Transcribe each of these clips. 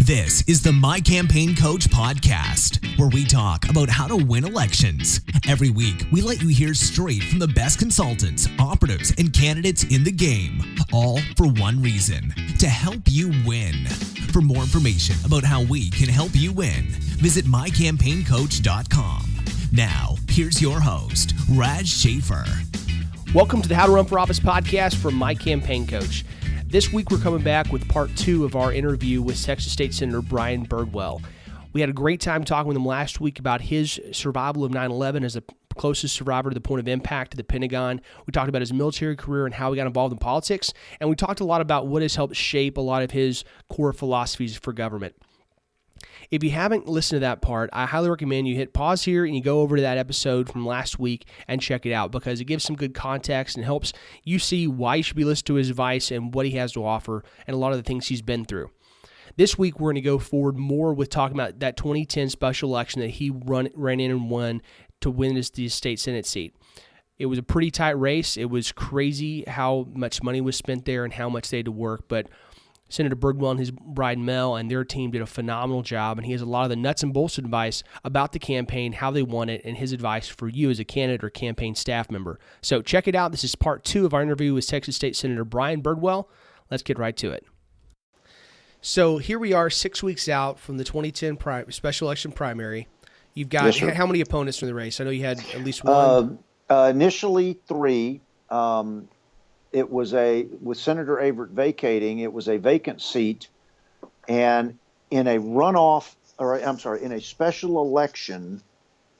This is the My Campaign Coach podcast, where we talk about how to win elections. Every week, we let you hear straight from the best consultants, operatives, and candidates in the game, all for one reason, to help you win. For more information about how we can help you win, visit mycampaigncoach.com. Now, here's your host, Raj Schaefer. Welcome to the How to Run for Office podcast from My Campaign Coach. This week, we're coming back with part 2 of our interview with Texas State Senator Brian Birdwell. We had a great time talking with him last week about his survival of 9/11 as the closest survivor to the point of impact to the Pentagon. We talked about his military career and how he got involved in politics, and we talked a lot about what has helped shape a lot of his core philosophies for government. If you haven't listened to that part, I highly recommend you hit pause here and you go over to that episode from last week and check it out, because it gives some good context and helps you see why you should be listening to his advice and what he has to offer and a lot of the things he's been through. This week, we're going to go forward more with talking about that 2010 special election that he ran in and won to win the state Senate seat. It was a pretty tight race. It was crazy how much money was spent there and how much they had to work, but Senator Birdwell and his bride Mel and their team did a phenomenal job, and he has a lot of the nuts and bolts advice about the campaign, how they won it, and his advice for you as a candidate or campaign staff member. So check it out. This is part 2 of our interview with Texas State Senator Brian Birdwell. Let's get right to it. So here we are 6 weeks out from the 2010 special election primary. You've got how many opponents from the race? I know you had at least one. Initially 3. It was with Senator Averitt vacating, it was a vacant seat, and in a special election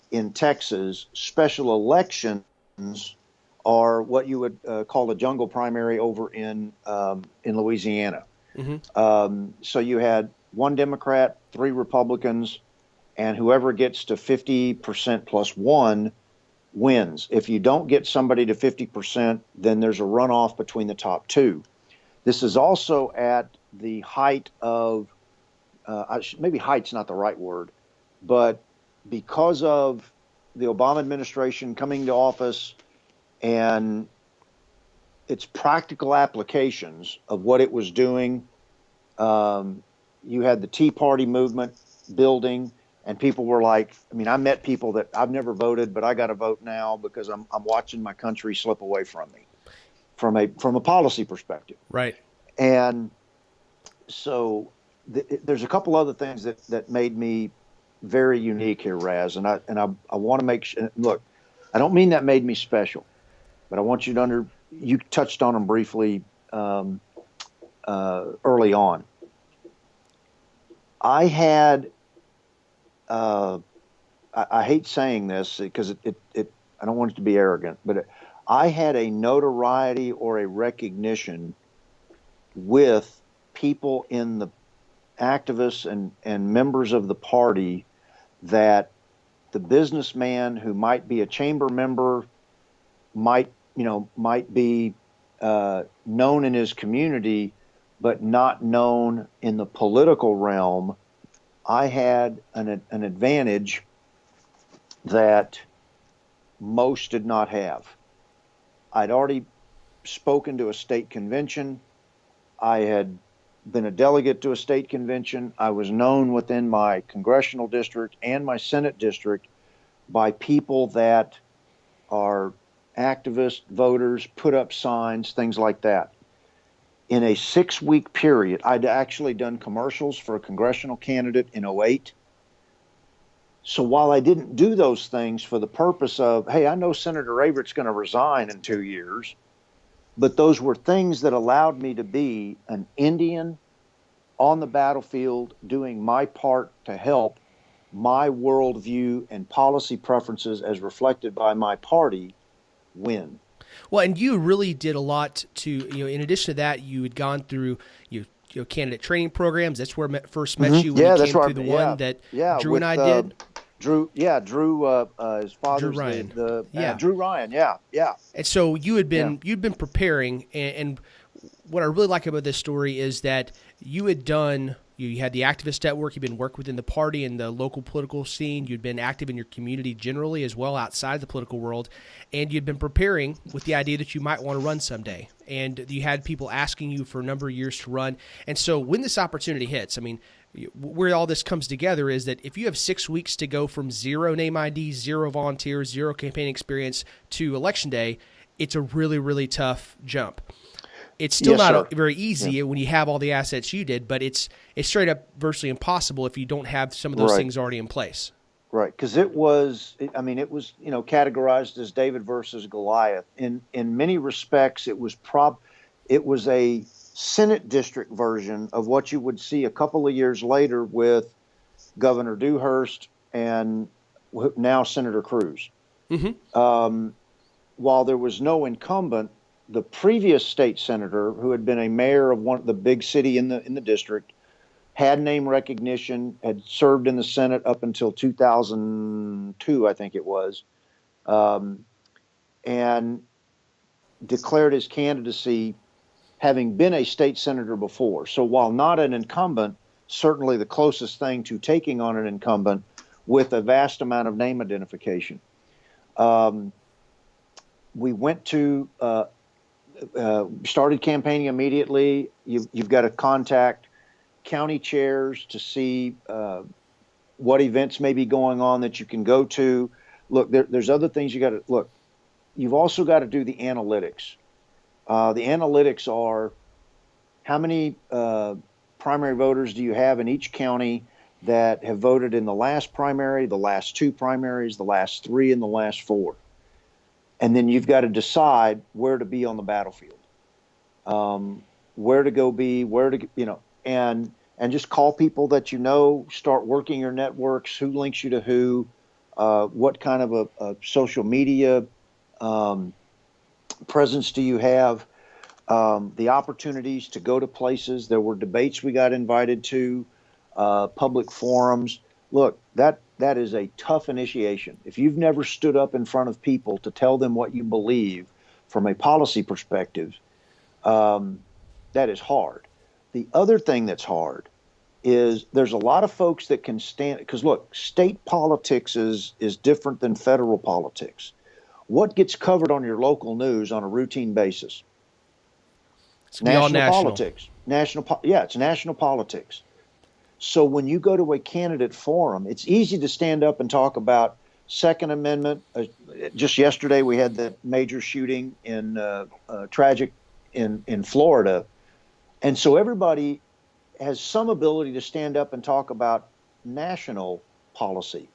in Texas, special elections are what you would call a jungle primary over in Louisiana. Mm-hmm. So you had 1 Democrat, 3 Republicans, and whoever gets to 50% plus 1 wins. If you don't get somebody to 50%, then there's a runoff between the top 2. This is also at the height of, maybe height's not the right word, but because of the Obama administration coming to office and its practical applications of what it was doing, you had the Tea Party movement building. And people were like, I met people that I've never voted, but I got to vote now because I'm watching my country slip away from me from a policy perspective. Right. And so there's a couple other things that made me very unique here, Raz. And I want to make sure, look, I don't mean that made me special, but I want you to you touched on them briefly early on. I had, I hate saying this because I don't want it to be arrogant, but I had a notoriety or a recognition with people in the activists and members of the party that the businessman who might be a chamber member might be known in his community, but not known in the political realm. I had an advantage that most did not have. I'd already spoken to a state convention. I had been a delegate to a state convention. I was known within my congressional district and my Senate district by people that are activists, voters, put up signs, things like that. In a 6-week period, I'd actually done commercials for a congressional candidate in 2008. So while I didn't do those things for the purpose of, hey, I know Senator Averitt's going to resign in 2 years, but those were things that allowed me to be an Indian on the battlefield doing my part to help my worldview and policy preferences as reflected by my party win. Well, and you really did a lot to, in addition to that, you had gone through your candidate training programs. That's where I first met you when you came through the one that Drew and I did. Drew, his father's Drew Ryan, And so you'd been preparing, and what I really like about this story is that you had done, you had the activist network, you've been working within the party and the local political scene, you'd been active in your community generally as well outside the political world, and you'd been preparing with the idea that you might want to run someday. And you had people asking you for a number of years to run. And so when this opportunity hits, I mean, where all this comes together is that if you have 6 weeks to go from 0 name ID, 0 volunteers, 0 campaign experience to Election Day, it's a really, really tough jump. It's still not very easy when you have all the assets you did, but it's straight up virtually impossible if you don't have some of those things already in place. Right, because it was categorized as David versus Goliath. In many respects, it was a Senate district version of what you would see a couple of years later with Governor Dewhurst and now Senator Cruz. Mm-hmm. While there was no incumbent, the previous state senator, who had been a mayor of the big city in the district, had name recognition, had served in the Senate up until 2002, I think it was, and declared his candidacy, having been a state senator before. So while not an incumbent, certainly the closest thing to taking on an incumbent with a vast amount of name identification. We went to started campaigning immediately. You've got to contact county chairs to see what events may be going on that you can go to. Look, there's other things you got to look. You've also got to do the analytics. The analytics are how many primary voters do you have in each county that have voted in the last primary, the last 2 primaries, the last 3, and the last 4. And then you've got to decide where to be on the battlefield, where to go be, and just call people that start working your networks, who links you to who, what kind of a social media presence do you have, the opportunities to go to places. There were debates we got invited to, public forums. Look, that is a tough initiation. If you've never stood up in front of people to tell them what you believe from a policy perspective, that is hard. The other thing that's hard is there's a lot of folks that can stand, because look, state politics is different than federal politics. What gets covered on your local news on a routine basis? It's national politics. It's national politics. So when you go to a candidate forum, it's easy to stand up and talk about Second Amendment. Just yesterday, we had the major shooting tragic in Florida. And so everybody has some ability to stand up and talk about national policy.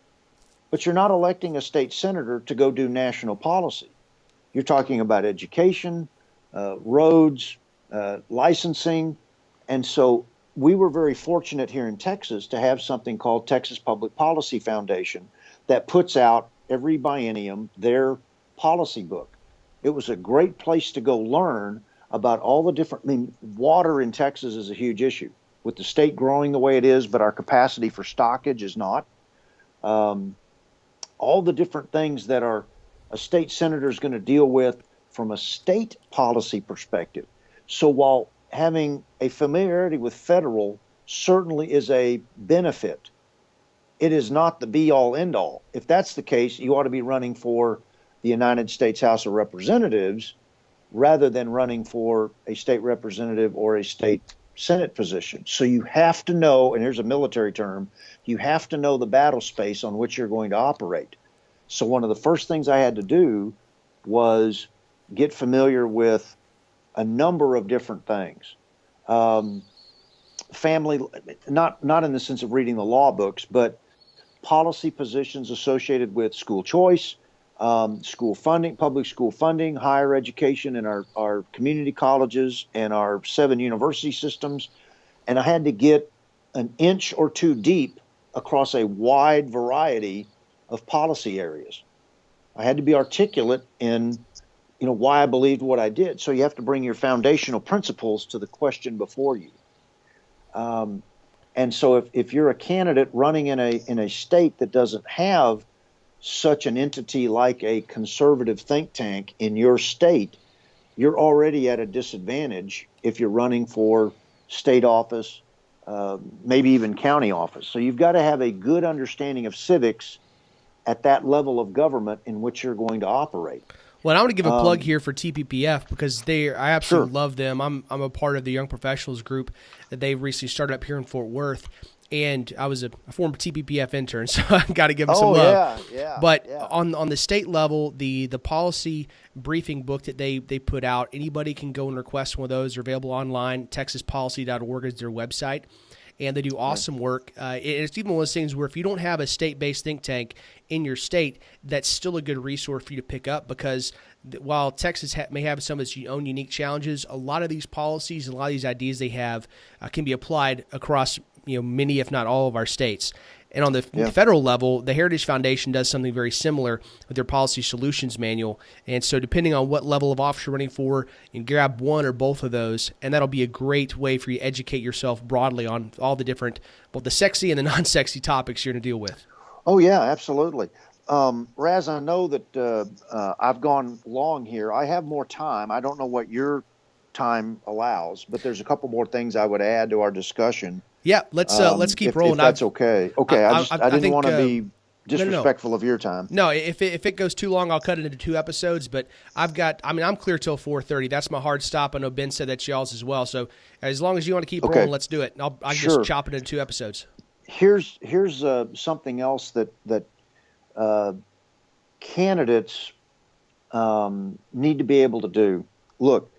But you're not electing a state senator to go do national policy. You're talking about education, roads, licensing. And so we were very fortunate here in Texas to have something called Texas Public Policy Foundation that puts out every biennium their policy book. It was a great place to go learn about all the different, water in Texas is a huge issue with the state growing the way it is, but our capacity for stockage is not. All the different things that a state senator is going to deal with from a state policy perspective. So while having a familiarity with federal certainly is a benefit, it is not the be-all, end-all. If that's the case, you ought to be running for the United States House of Representatives rather than running for a state representative or a state Senate position. So you have to know, and here's a military term, you have to know the battle space on which you're going to operate. So one of the first things I had to do was get familiar with a number of different things. Family, not in the sense of reading the law books, but policy positions associated with school choice, school funding, public school funding, higher education in our community colleges and our 7 university systems. And I had to get an inch or 2 deep across a wide variety of policy areas. I had to be articulate in why I believed what I did. So you have to bring your foundational principles to the question before you. And so if you're a candidate running in a state that doesn't have such an entity like a conservative think tank in your state, you're already at a disadvantage if you're running for state office, maybe even county office. So you've got to have a good understanding of civics at that level of government in which you're going to operate. Well, I want to give a plug here for TPPF because I absolutely Sure. love them. I'm a part of the Young Professionals group that they recently started up here in Fort Worth, and I was a former TPPF intern, so I got to give them some love. Yeah. But on the state level, the policy briefing book that they put out, anybody can go and request one of those. They're available online. TexasPolicy.org is their website. And they do awesome work. It's even one of those things where if you don't have a state-based think tank in your state, that's still a good resource for you to pick up because while Texas may have some of its own unique challenges, a lot of these policies and a lot of these ideas they have can be applied across many, if not all, of our states. And on the federal level, the Heritage Foundation does something very similar with their Policy Solutions Manual. And so depending on what level of office you're running for, you can grab one or both of those, and that'll be a great way for you to educate yourself broadly on all the different, the sexy and the non-sexy topics you're going to deal with. Oh, yeah, absolutely. Raz, I know that I've gone long here. I have more time. I don't know what your time allows, but there's a couple more things I would add to our discussion. Yeah, let's keep rolling. If that's okay. Okay, I didn't want to be disrespectful of your time. No, if it goes too long, I'll cut it into 2 episodes. But I'm clear till 4:30. That's my hard stop. I know Ben said that's y'all's as well. So as long as you want to keep rolling, let's do it. I can just chop it into 2 episodes. Here's something else that candidates need to be able to do. Look.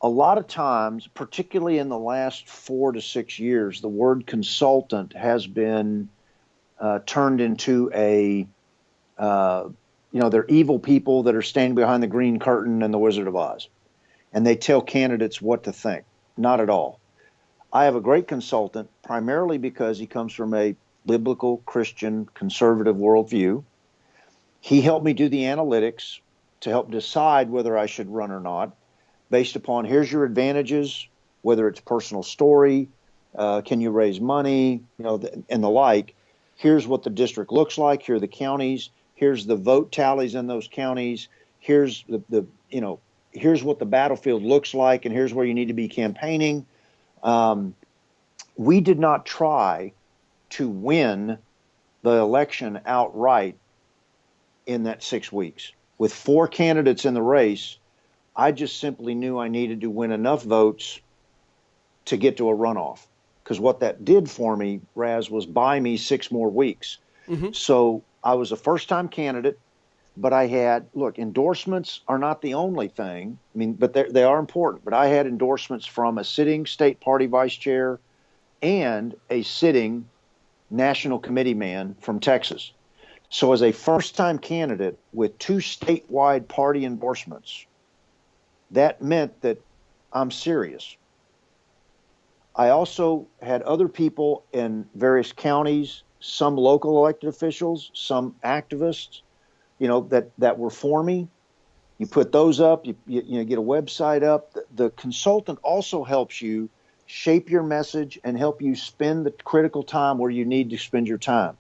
A lot of times, particularly in the last 4 to 6 years, the word consultant has been turned into they're evil people that are standing behind the green curtain and the Wizard of Oz. And they tell candidates what to think. Not at all. I have a great consultant, primarily because he comes from a biblical, Christian, conservative worldview. He helped me do the analytics to help decide whether I should run or not. Based upon here's your advantages, whether it's personal story, can you raise money, and the like. Here's what the district looks like. Here are the counties. Here's the vote tallies in those counties. Here's here's what the battlefield looks like, and here's where you need to be campaigning. We did not try to win the election outright in that 6 weeks. With 4 candidates in the race, I just simply knew I needed to win enough votes to get to a runoff. Because what that did for me, Raz, was buy me 6 more weeks. Mm-hmm. So I was a first-time candidate, but I had, endorsements are not the only thing. But they are important. But I had endorsements from a sitting state party vice chair and a sitting national committee man from Texas. So as a first-time candidate with 2 statewide party endorsements, that meant that I'm serious. I also had other people in various counties, some local elected officials, some activists, that were for me. You put those up, you get a website up. The consultant also helps you shape your message and help you spend the critical time where you need to spend your time.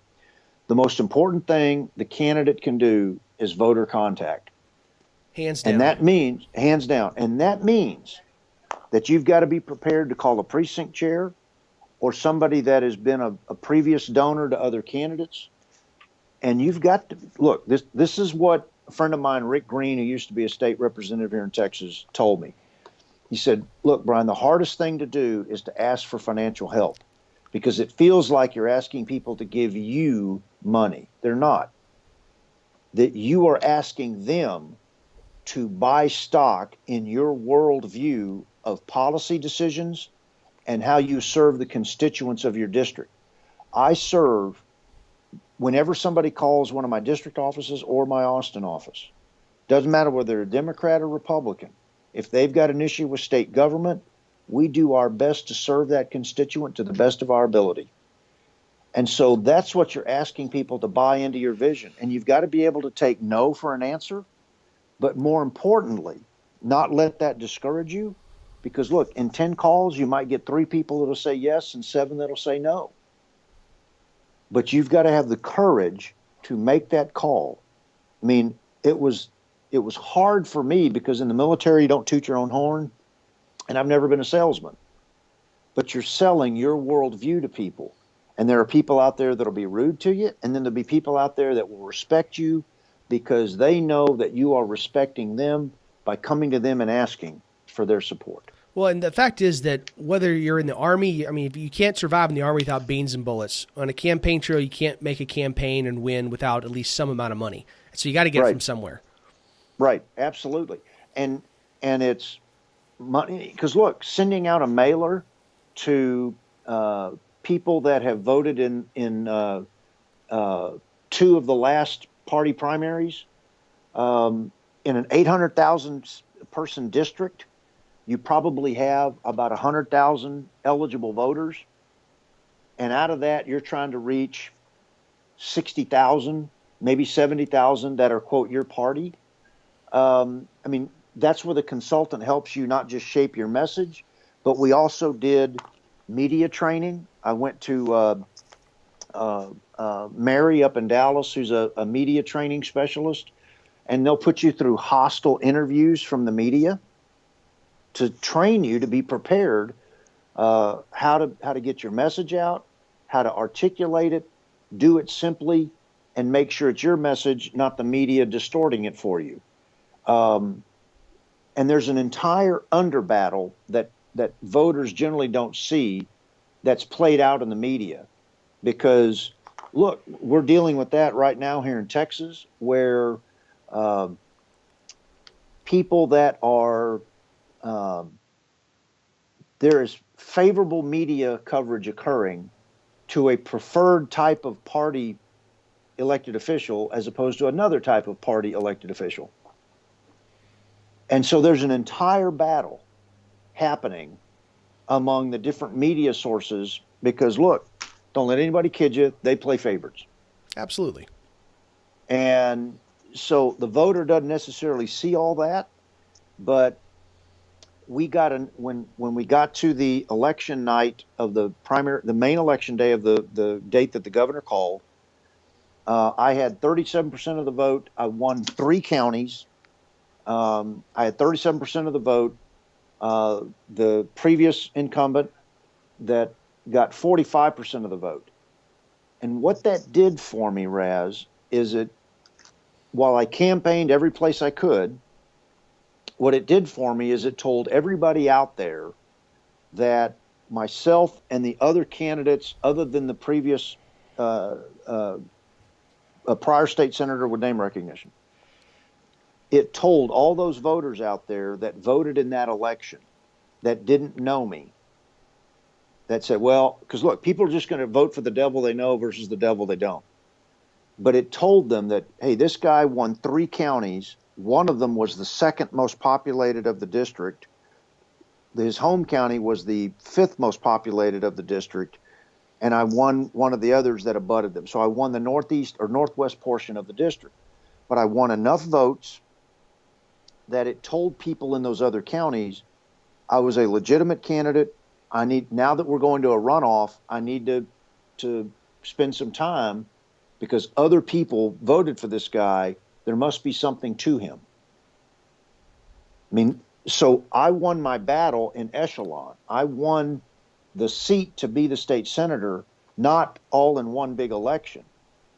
The most important thing the candidate can do is voter contact. Hands down. And that means, hands down, and that means that you've got to be prepared to call a precinct chair or somebody that has been a previous donor to other candidates. And you've got to, look, this is what a friend of mine, Rick Green, who used to be a state representative here in Texas, told me. He said, look, Brian, the hardest thing to do is to ask for financial help because it feels like you're asking people to give you money. They're not. That you are asking them to buy stock in your worldview of policy decisions and how you serve the constituents of your district. I serve whenever somebody calls one of my district offices or my Austin office. Doesn't matter whether they're a Democrat or Republican. If they've got an issue with state government, we do our best to serve that constituent to the best of our ability. And so that's what you're asking people to buy into your vision. And you've got to be able to take no for an answer. But more importantly, not let that discourage you. Because, look, in 10 calls, you might get 3 people that'll say yes and 7 that'll say no. But you've got to have the courage to make that call. It was hard for me because in the military, you don't toot your own horn. And I've never been a salesman, but you're selling your worldview to people. And there are people out there that'll be rude to you, and then there'll be people out there that will respect you because they know that you are respecting them by coming to them and asking for their support. Well, and the fact is that whether you're in the Army, I mean, if you can't survive in the Army without beans and bullets. On a campaign trail, you can't make a campaign and win without at least some amount of money. So you got to get it from somewhere. Right, absolutely. And it's money, because look, sending out a mailer to people that have voted in 2 of the last party primaries in an 800,000 person district, you probably have about 100,000 eligible voters. And out of that, you're trying to reach 60,000, maybe 70,000 that are, quote, your party. I mean, that's where the consultant helps you not just shape your message, but we also did media training. I went to Mary up in Dallas, who's a media training specialist, and they'll put you through hostile interviews from the media to train you to be prepared, how to get your message out, how to articulate it, do it simply, and make sure it's your message, not the media distorting it for you. And there's an entire under battle that voters generally don't see that's played out in the media. Because, look, we're dealing with that right now here in Texas, where people that are there is favorable media coverage occurring to a preferred type of party elected official as opposed to another type of party elected official. And so there's an entire battle happening among the different media sources because, look, don't let anybody kid you, they play favorites. Absolutely. And so the voter doesn't necessarily see all that, but we got when we got to the election night of the main election day of the date that the governor called, I had 37% of the vote. I won 3 counties. I had 37% of the vote. The previous incumbent that got 45% of the vote. And what that did for me, Raz, is while I campaigned every place I could, what it did for me is it told everybody out there that myself and the other candidates, other than the previous a prior state senator with name recognition, it told all those voters out there that voted in that election that didn't know me, that said, well, because look, people are just going to vote for the devil they know versus the devil they don't. But it told them that, hey, this guy won 3 counties. One of them was the second most populated of the district. His home county was the 5th most populated of the district. And I won one of the others that abutted them. So I won the northeast or northwest portion of the district. But I won enough votes that it told people in those other counties I was a legitimate candidate. Now that we're going to a runoff, I need to spend some time because other people voted for this guy. There must be something to him. I mean, so I won my battle in echelon. I won the seat to be the state senator, not all in one big election,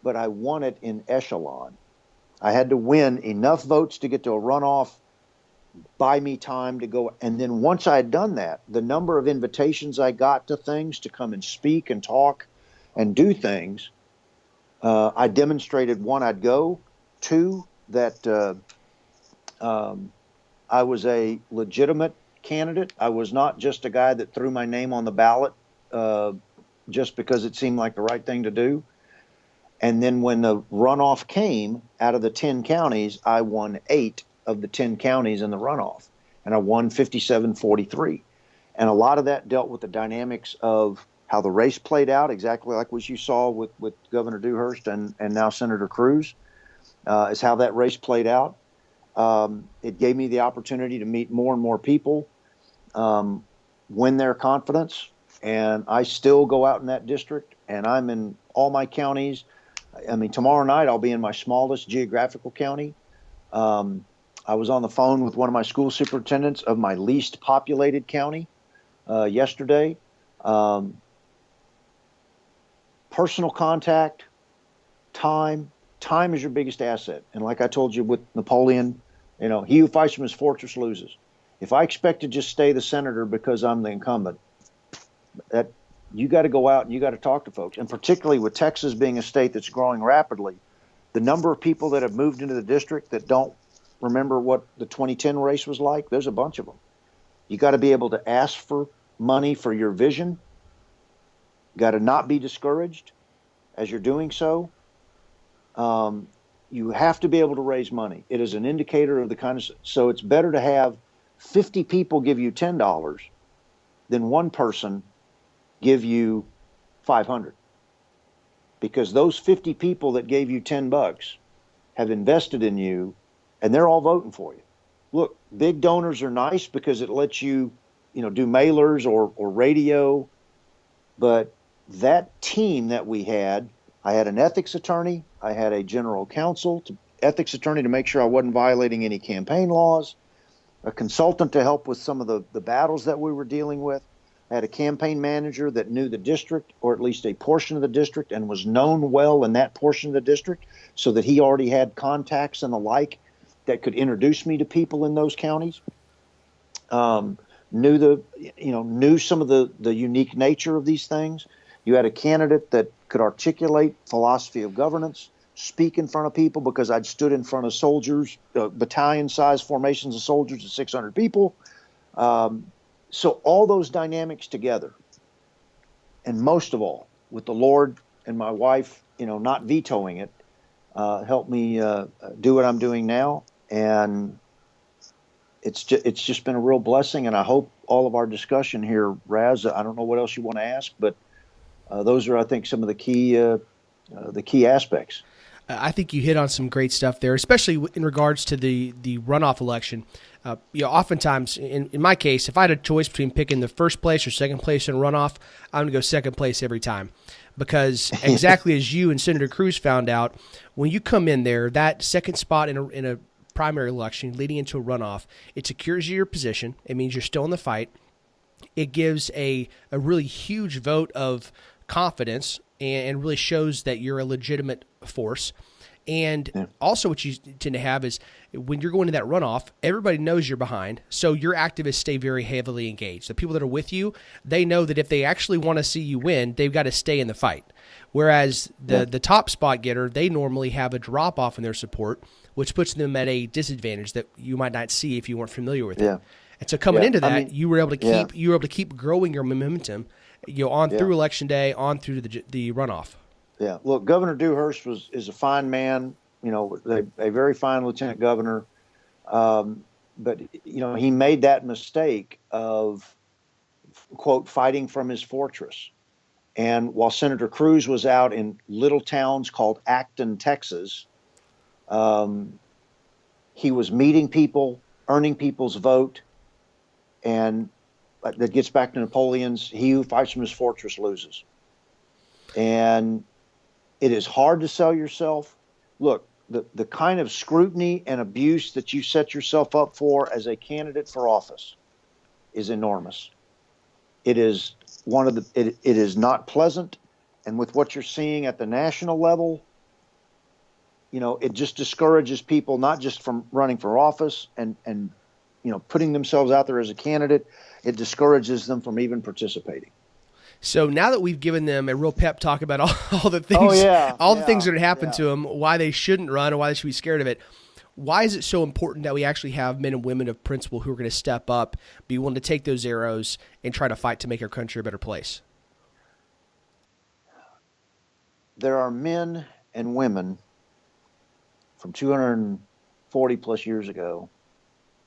but I won it in echelon. I had to win enough votes to get to a runoff, buy me time to go. And then once I had done that, the number of invitations I got to things to come and speak and talk and do things, I demonstrated, 1, I'd go, 2, that I was a legitimate candidate. I was not just a guy that threw my name on the ballot just because it seemed like the right thing to do. And then when the runoff came, out of the 10 counties, I won 8 of the 10 counties in the runoff. And I won 57-43. And a lot of that dealt with the dynamics of how the race played out, exactly like what you saw with Governor Dewhurst and now Senator Cruz, is how that race played out. It gave me the opportunity to meet more and more people, win their confidence. And I still go out in that district, and I'm in all my counties. I mean, tomorrow night I'll be in my smallest geographical county. I was on the phone with one of my school superintendents of my least populated county yesterday. Personal contact, time is your biggest asset. And like I told you with Napoleon, he who fights from his fortress loses. If I expect to just stay the senator because I'm the incumbent, that you got to go out and you got to talk to folks. And particularly with Texas being a state that's growing rapidly, the number of people that have moved into the district that don't remember what the 2010 race was like, there's a bunch of them. You got to be able to ask for money for your vision. Got to not be discouraged as you're doing so. You have to be able to raise money. It is an indicator of the kind of, so it's better to have 50 people give you $10 than one person give you 500, because those 50 people that gave you $10 have invested in you and they're all voting for you. Look, big donors are nice because it lets you, do mailers or radio, but that team that we had, I had an ethics attorney, I had a general counsel, ethics attorney to make sure I wasn't violating any campaign laws, a consultant to help with some of the battles that we were dealing with. I had a campaign manager that knew the district, or at least a portion of the district, and was known well in that portion of the district, so that he already had contacts and the like that could introduce me to people in those counties. Knew some of the unique nature of these things. You had a candidate that could articulate philosophy of governance, speak in front of people, because I'd stood in front of soldiers, battalion-sized formations of soldiers of 600 people. So all those dynamics together, and most of all, with the Lord and my wife, not vetoing it, helped me do what I'm doing now. And it's just been a real blessing. And I hope all of our discussion here, Raz, I don't know what else you want to ask, but those are, I think, some of the key aspects. I think you hit on some great stuff there, especially in regards to the runoff election. Oftentimes, in my case, if I had a choice between picking the first place or second place in runoff, I'm going to go second place every time. Because exactly as you and Senator Cruz found out, when you come in there, that second spot in a primary election leading into a runoff, it secures your position. It means you're still in the fight. It gives a really huge vote of confidence and really shows that you're a legitimate force. And also what you tend to have is when you're going to that runoff, everybody knows you're behind, so your activists stay very heavily engaged. The people that are with you, they know that if they actually want to see you win, they've got to stay in the fight. Whereas the top spot getter, they normally have a drop-off in their support, which puts them at a disadvantage that you might not see if you weren't familiar with it. And so coming into that, you were able to keep growing your momentum, on through Election Day, on through the runoff. Yeah. Look, Governor Dewhurst is a fine man, a very fine lieutenant governor. But he made that mistake of, quote, fighting from his fortress. And while Senator Cruz was out in little towns called Acton, Texas, he was meeting people, earning people's vote. And that gets back to Napoleon's, he who fights from his fortress loses. And it is hard to sell yourself. Look, the kind of scrutiny and abuse that you set yourself up for as a candidate for office is enormous. It is it is not pleasant. And with what you're seeing at the national level, it just discourages people, not just from running for office and putting themselves out there as a candidate. It discourages them from even participating. So now that we've given them a real pep talk about all the things, the things that happened to them, why they shouldn't run or why they should be scared of it, why is it so important that we actually have men and women of principle who are going to step up, be willing to take those arrows, and try to fight to make our country a better place? There are men and women from 240 plus years ago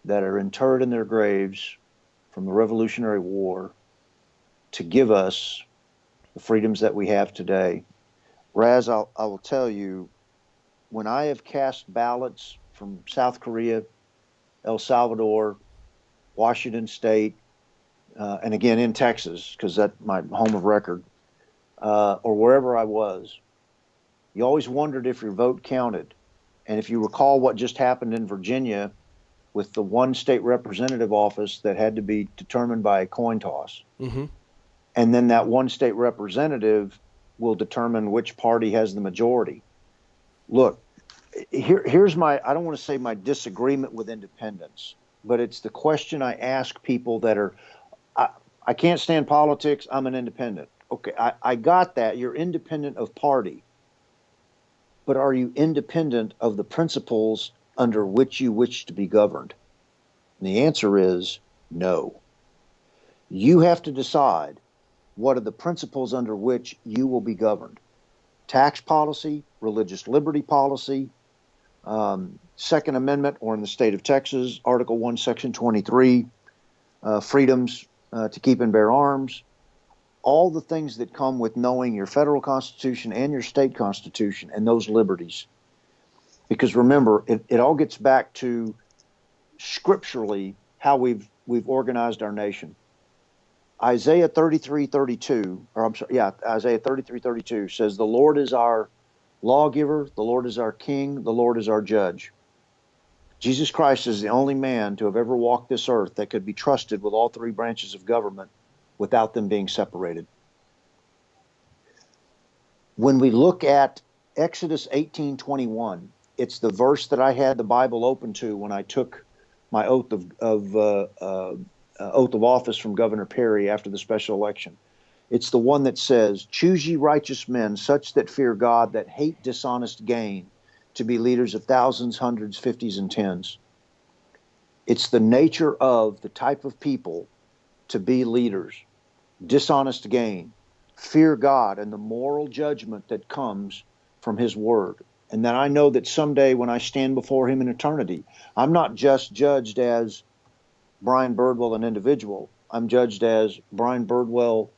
that are interred in their graves from the Revolutionary War to give us the freedoms that we have today. Raz, I will tell you, when I have cast ballots from South Korea, El Salvador, Washington State, and again in Texas, because that's my home of record, or wherever I was, you always wondered if your vote counted. And if you recall what just happened in Virginia with the one state representative office that had to be determined by a coin toss. Mm-hmm. And then that one state representative will determine which party has the majority. Look, here's my, I don't want to say my disagreement with independence, but it's the question I ask people that are, I can't stand politics, I'm an independent. Okay, I got that. You're independent of party. But are you independent of the principles under which you wish to be governed? And the answer is no. You have to decide what are the principles under which you will be governed. Tax policy, religious liberty policy, Second Amendment, or in the state of Texas, Article 1, Section 23, freedoms to keep and bear arms, all the things that come with knowing your federal constitution and your state constitution and those liberties. Because remember, it all gets back to scripturally how we've organized our nation. Isaiah 33:32 says, the Lord is our lawgiver, the Lord is our king, the Lord is our judge. Jesus Christ is the only man to have ever walked this earth that could be trusted with all three branches of government without them being separated. When we look at Exodus 18:21, it's the verse that I had the Bible open to when I took my oath of office from Governor Perry after the special election. It's the one that says, choose ye righteous men, such that fear God, that hate dishonest gain, to be leaders of thousands, hundreds, fifties, and tens. It's the nature of the type of people to be leaders. Dishonest gain, fear God, and the moral judgment that comes from his word. And then I know that someday when I stand before him in eternity, I'm not just judged as Brian Birdwell, an individual. I'm judged as Brian Birdwell,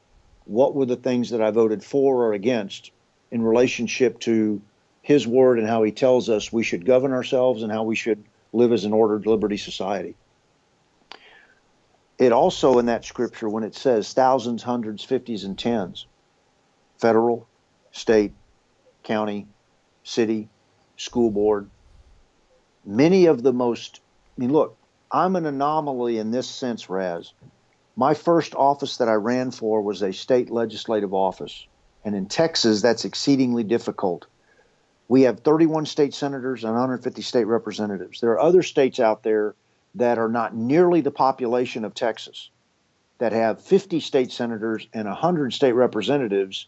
what were the things that I voted for or against in relationship to his word and how he tells us we should govern ourselves and how we should live as an ordered liberty society. It also, in that scripture, when it says thousands, hundreds, fifties, and tens, federal, state, county, city, school board, many of the most, I mean, look, I'm an anomaly in this sense, Raz. My first office that I ran for was a state legislative office. And in Texas, that's exceedingly difficult. We have 31 state senators and 150 state representatives. There are other states out there that are not nearly the population of Texas, that have 50 state senators and 100 state representatives,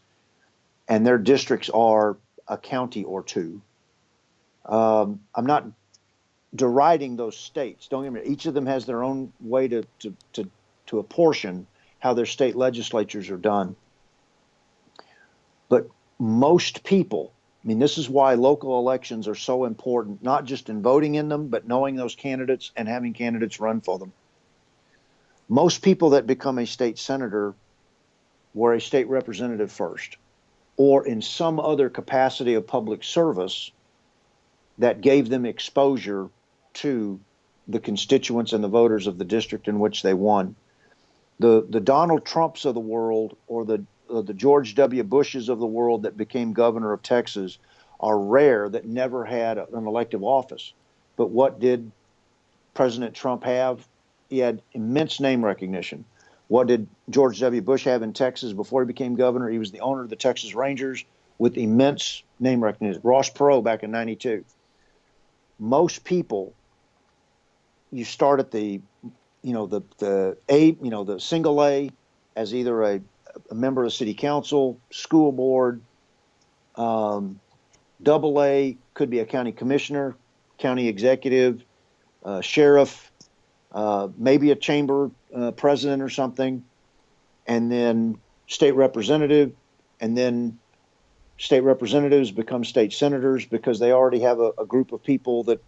and their districts are a county or two. I'm not deriding those states. Don't get me wrong. Each of them has their own way to apportion how their state legislatures are done. But most people, I mean, this is why local elections are so important, not just in voting in them, but knowing those candidates and having candidates run for them. Most people that become a state senator were a state representative first, or in some other capacity of public service that gave them exposure to the constituents and the voters of the district in which they won. The Donald Trumps of the world, or the George W. Bushes of the world that became governor of Texas, are rare, that never had an elective office. But what did President Trump have? He had immense name recognition. What did George W. Bush have in Texas before he became governor? He was the owner of the Texas Rangers with immense name recognition. Ross Perot back in '92. Most people, you start at the single A as either a member of the city council, school board, double A could be a county commissioner, county executive, sheriff, maybe a chamber president or something, and then state representative, and then state representatives become state senators because they already have a group of people that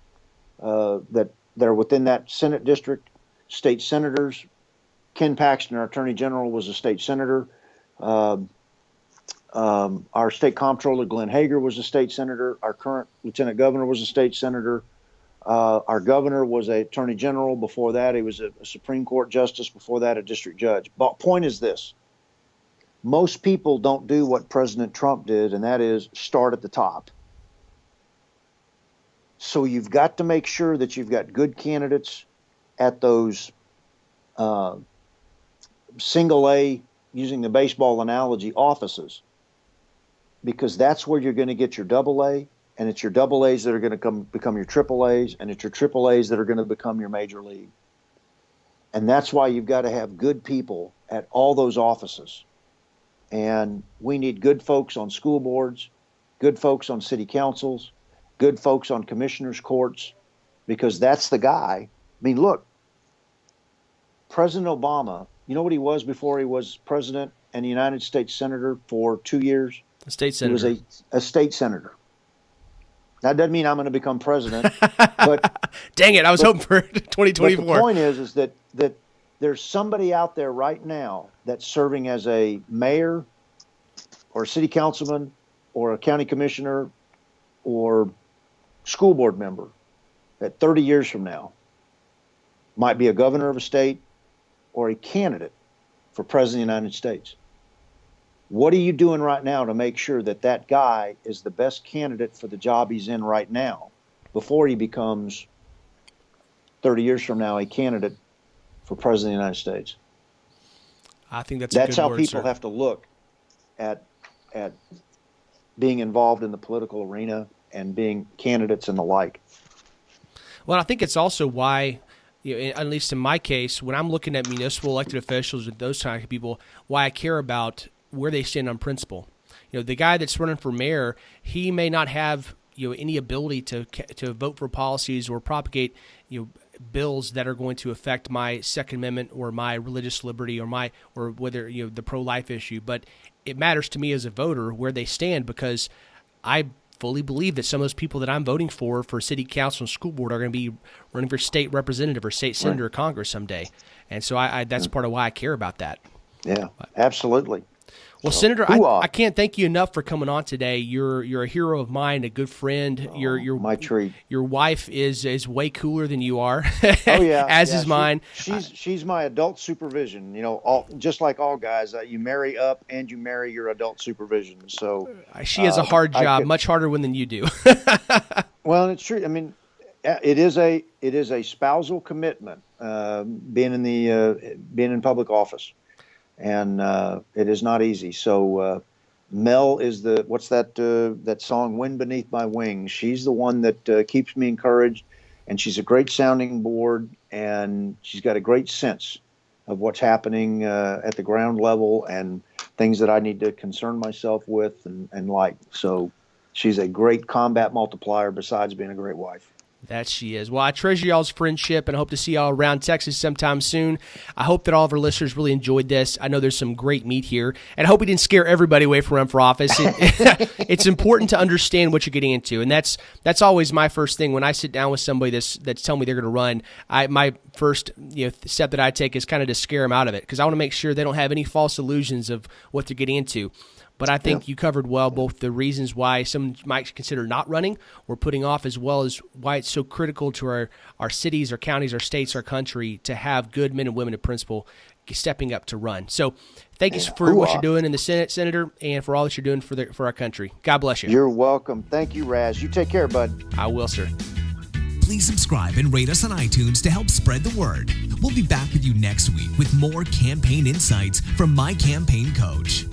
are within that Senate district. State senators, Ken Paxton, our Attorney General, was a state senator. Our state comptroller, Glenn Hager, was a state senator. Our current lieutenant governor was a state senator. Our governor was an attorney general. Before that, he was a Supreme Court justice. Before that, a district judge. But point is this. Most people don't do what President Trump did, and that is start at the top. So you've got to make sure that you've got good candidates at those single A, using the baseball analogy, offices, because that's where you're going to get your double A, and it's your double A's that are going to become your triple A's, and it's your triple A's that are going to become your major league. And that's why you've got to have good people at all those offices. And we need good folks on school boards, good folks on city councils, good folks on commissioners' courts, because that's the guy. I mean, look, President Obama, you know what he was before he was president and a United States senator for 2 years? A state senator. He was a state senator. That doesn't mean I'm going to become president. But dang it, I was hoping for 2024. But the point is that there's somebody out there right now that's serving as a mayor or a city councilman or a county commissioner or school board member that 30 years from now might be a governor of a state or a candidate for president of the United States. What are you doing right now to make sure that that guy is the best candidate for the job he's in right now before he becomes 30 years from now a candidate for president of the United States? I think that's how word, people sir. have to look at being involved in the political arena and being candidates and the like. Well, I think it's also why, at least in my case, when I'm looking at municipal elected officials and those kind of people, why I care about where they stand on principle. The guy that's running for mayor, he may not have any ability to vote for policies or propagate bills that are going to affect my Second Amendment or my religious liberty or whether the pro-life issue. But it matters to me as a voter where they stand, because I fully believe that some of those people that I'm voting for city council and school board are going to be running for state representative or state senator or Congress someday. And so that's part of why I care about that. Yeah, absolutely. Well, Senator, I can't thank you enough for coming on today. You're a hero of mine, a good friend. My treat. Your wife is way cooler than you are. Oh yeah, as is mine. She's my adult supervision. Just like all guys, you marry up and you marry your adult supervision. So she has a hard job, much harder one than you do. Well, it's true. I mean, it is a spousal commitment, being in public office. And it is not easy. So Mel is what's that song, Wind Beneath My Wings? She's the one that keeps me encouraged, and she's a great sounding board, and she's got a great sense of what's happening at the ground level and things that I need to concern myself with and like. So she's a great combat multiplier besides being a great wife. That she is. Well, I treasure y'all's friendship and I hope to see y'all around Texas sometime soon. I hope that all of our listeners really enjoyed this. I know there's some great meat here, and I hope we didn't scare everybody away from running for office. It's important to understand what you're getting into, and that's always my first thing when I sit down with somebody that's telling me they're going to run. My first step that I take is kind of to scare them out of it, because I want to make sure they don't have any false illusions of what they're getting into. But I think you covered well both the reasons why some might consider not running or putting off, as well as why it's so critical to our cities, our counties, our states, our country to have good men and women of principle stepping up to run. So thank you for what you're doing in the Senate, Senator, and for all that you're doing for our country. God bless you. You're welcome. Thank you, Raz. You take care, bud. I will, sir. Please subscribe and rate us on iTunes to help spread the word. We'll be back with you next week with more campaign insights from My Campaign Coach.